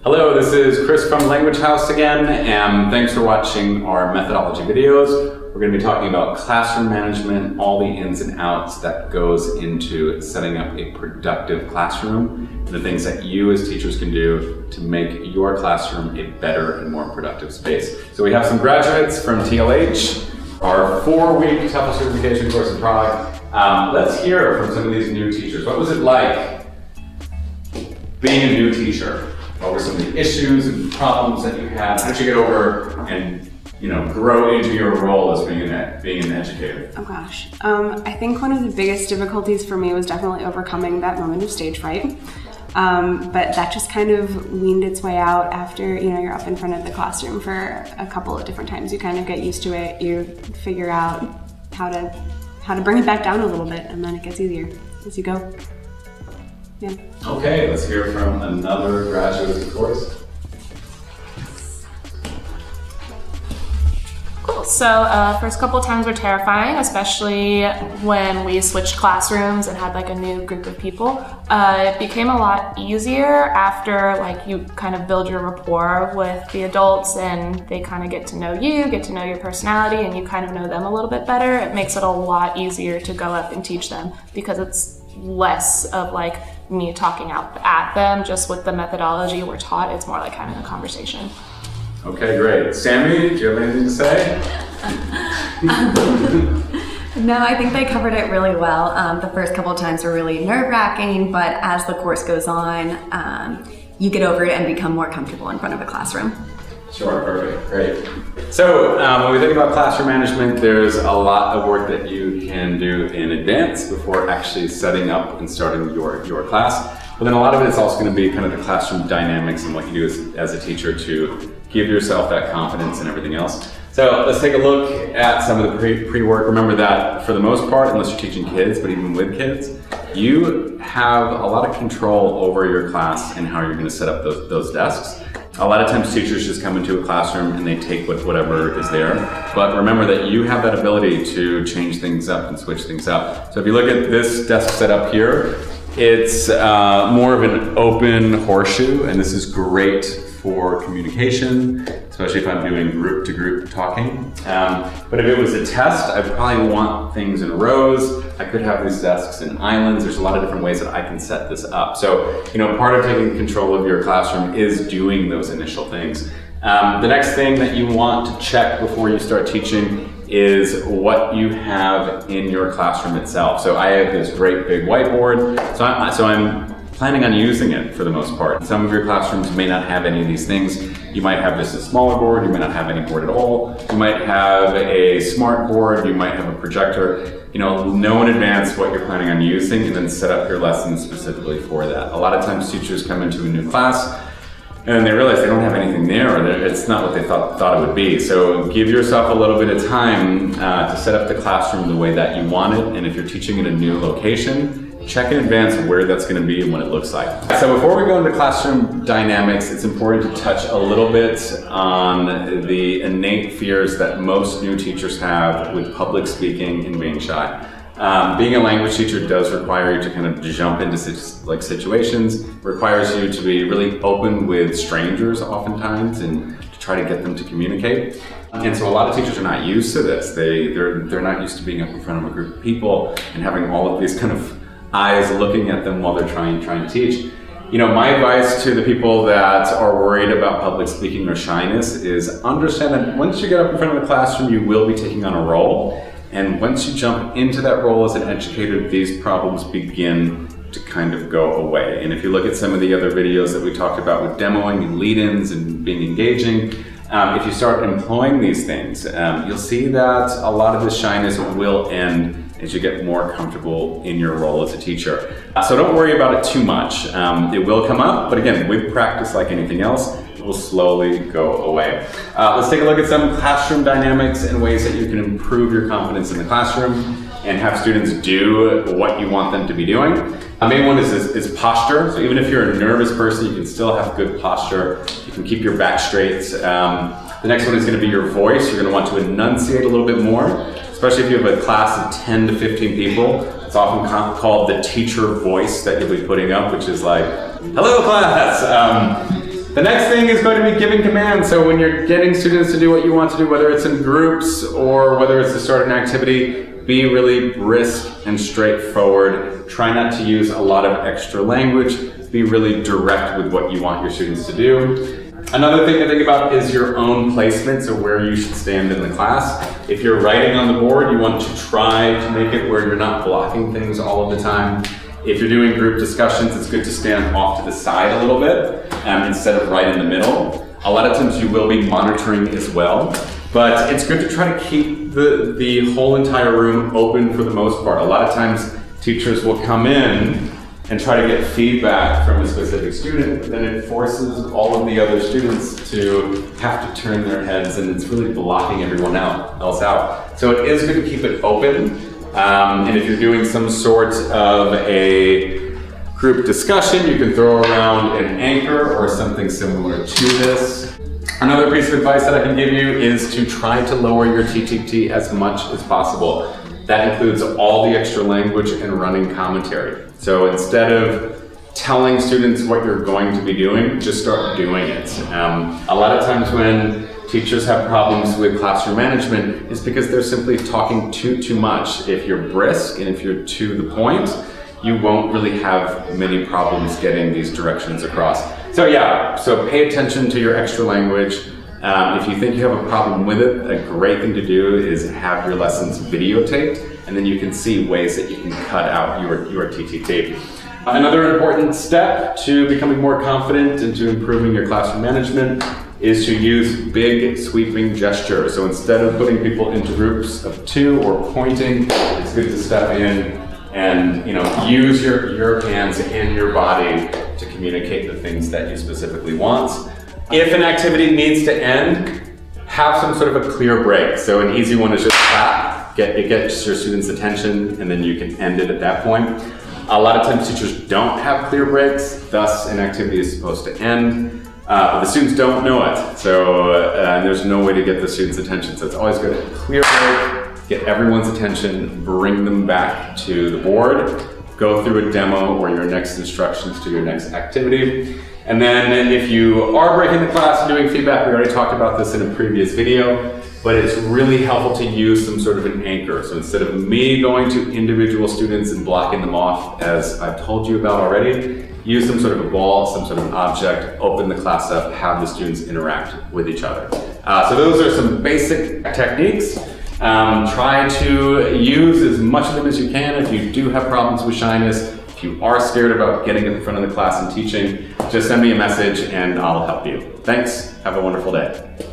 Hello, this is Chris from Language House again, and thanks for watching our methodology videos. We're going to be talking about classroom management, all the ins and outs that goes into setting up a productive classroom, and the things that you as teachers can do to make your classroom a better and more productive space. So we have some graduates from TLH, our 4-week TEFL certification course in Prague. Let's hear from some of these new teachers. What was it like being a new teacher? What were some of the issues and problems that you had? How did you get over and grow into your role as being an educator? Oh gosh, I think one of the biggest difficulties for me was definitely overcoming that moment of stage fright. But that just kind of weaned its way out after you're up in front of the classroom for a couple of different times. You kind of get used to it. You figure out how to bring it back down a little bit, and then it gets easier as you go. Yeah. Okay, let's hear from another graduate of the course. Cool. So first couple of times were terrifying, especially when we switched classrooms and had a new group of people. It became a lot easier after you kind of build your rapport with the adults and they kind of get to know you, get to know your personality, and you kind of know them a little bit better. It makes it a lot easier to go up and teach them because it's less of me talking out at them. Just with the methodology we're taught, it's more like having a conversation. Okay, great. Sammy, do you have anything to say? No, I think they covered it really well. The first couple of times were really nerve-wracking, but as the course goes on, you get over it and become more comfortable in front of a classroom. Sure, perfect, great. So when we think about classroom management, there's a lot of work that you can do in advance before actually setting up and starting your class. But then a lot of it is also going to be kind of the classroom dynamics and what you do as a teacher to give yourself that confidence and everything else. So let's take a look at some of the pre-work. Remember that for the most part, unless you're teaching kids, but even with kids, you have a lot of control over your class and how you're going to set up those desks. A lot of times teachers just come into a classroom and they take whatever is there. But remember that you have that ability to change things up and switch things up. So if you look at this desk setup here, it's more of an open horseshoe, and this is great for communication, especially if I'm doing group-to-group talking. But if it was a test, I'd probably want things in rows. I could have these desks in islands. There's a lot of different ways that I can set this up. So, part of taking control of your classroom is doing those initial things. The next thing that you want to check before you start teaching is what you have in your classroom itself. So I have this great big whiteboard, so I'm planning on using it for the most part. Some of your classrooms may not have any of these things. You might have just a smaller board, you might not have any board at all. You might have a smart board, you might have a projector. Know in advance what you're planning on using and then set up your lessons specifically for that. A lot of times teachers come into a new class and they realize they don't have anything there, or it's not what they thought it would be. So give yourself a little bit of time to set up the classroom the way that you want it. And if you're teaching in a new location, check in advance where that's going to be and what it looks like. So before we go into classroom dynamics, it's important to touch a little bit on the innate fears that most new teachers have with public speaking and being shy. Being a language teacher does require you to kind of jump into situations, requires you to be really open with strangers oftentimes and to try to get them to communicate. And so a lot of teachers are not used to this. They're not used to being up in front of a group of people and having all of these kind of eyes looking at them while they're trying to teach. My advice to the people that are worried about public speaking or shyness is understand that once you get up in front of the classroom, you will be taking on a role. And once you jump into that role as an educator, these problems begin to kind of go away. And if you look at some of the other videos that we talked about with demoing and lead-ins and being engaging, if you start employing these things, you'll see that a lot of the shyness will end as you get more comfortable in your role as a teacher. So don't worry about it too much. It will come up, but again, with practice like anything else, it will slowly go away. Let's take a look at some classroom dynamics and ways that you can improve your confidence in the classroom and have students do what you want them to be doing. The main one is posture. So even if you're a nervous person, you can still have good posture. You can keep your back straight. The next one is going to be your voice. You're going to want to enunciate a little bit more, especially if you have a class of 10 to 15 people. It's often called the teacher voice that you'll be putting up, which is like, hello class. The next thing is going to be giving commands. So when you're getting students to do what you want to do, whether it's in groups or whether it's to start an activity, be really brisk and straightforward. Try not to use a lot of extra language. Be really direct with what you want your students to do. Another thing to think about is your own placement, so where you should stand in the class. If you're writing on the board, you want to try to make it where you're not blocking things all of the time. If you're doing group discussions, it's good to stand off to the side a little bit instead of right in the middle. A lot of times you will be monitoring as well, but it's good to try to keep the whole entire room open for the most part. A lot of times teachers will come in and try to get feedback from a specific student, but then it forces all of the other students to have to turn their heads, and it's really blocking everyone else out. So it is good to keep it open. And if you're doing some sort of a group discussion, you can throw around an anchor or something similar to this. Another piece of advice that I can give you is to try to lower your TTT as much as possible. That includes all the extra language and running commentary. So instead of telling students what you're going to be doing, just start doing it. A lot of times when teachers have problems with classroom management, it's because they're simply talking too much. If you're brisk and if you're to the point, you won't really have many problems getting these directions across. So yeah, so pay attention to your extra language. If you think you have a problem with it, a great thing to do is have your lessons videotaped, and then you can see ways that you can cut out your TTT. Another important step to becoming more confident and to improving your classroom management is to use big sweeping gestures. So instead of putting people into groups of 2 or pointing, it's good to step in and use your hands and your body to communicate the things that you specifically want. If an activity needs to end, have some sort of a clear break. So an easy one is just clap, it gets your students' attention, and then you can end it at that point. A lot of times teachers don't have clear breaks, thus an activity is supposed to end. But the students don't know it, so there's no way to get the students' attention. So it's always good to clear break, get everyone's attention, bring them back to the board, go through a demo or your next instructions to your next activity. And then if you are breaking the class and doing feedback, we already talked about this in a previous video, but it's really helpful to use some sort of an anchor. So instead of me going to individual students and blocking them off, as I've told you about already, use some sort of a ball, some sort of an object, open the class up, have the students interact with each other. So those are some basic techniques. Try to use as much of them as you can. If you do have problems with shyness, if you are scared about getting in front of the class and teaching, just send me a message and I'll help you. Thanks, have a wonderful day.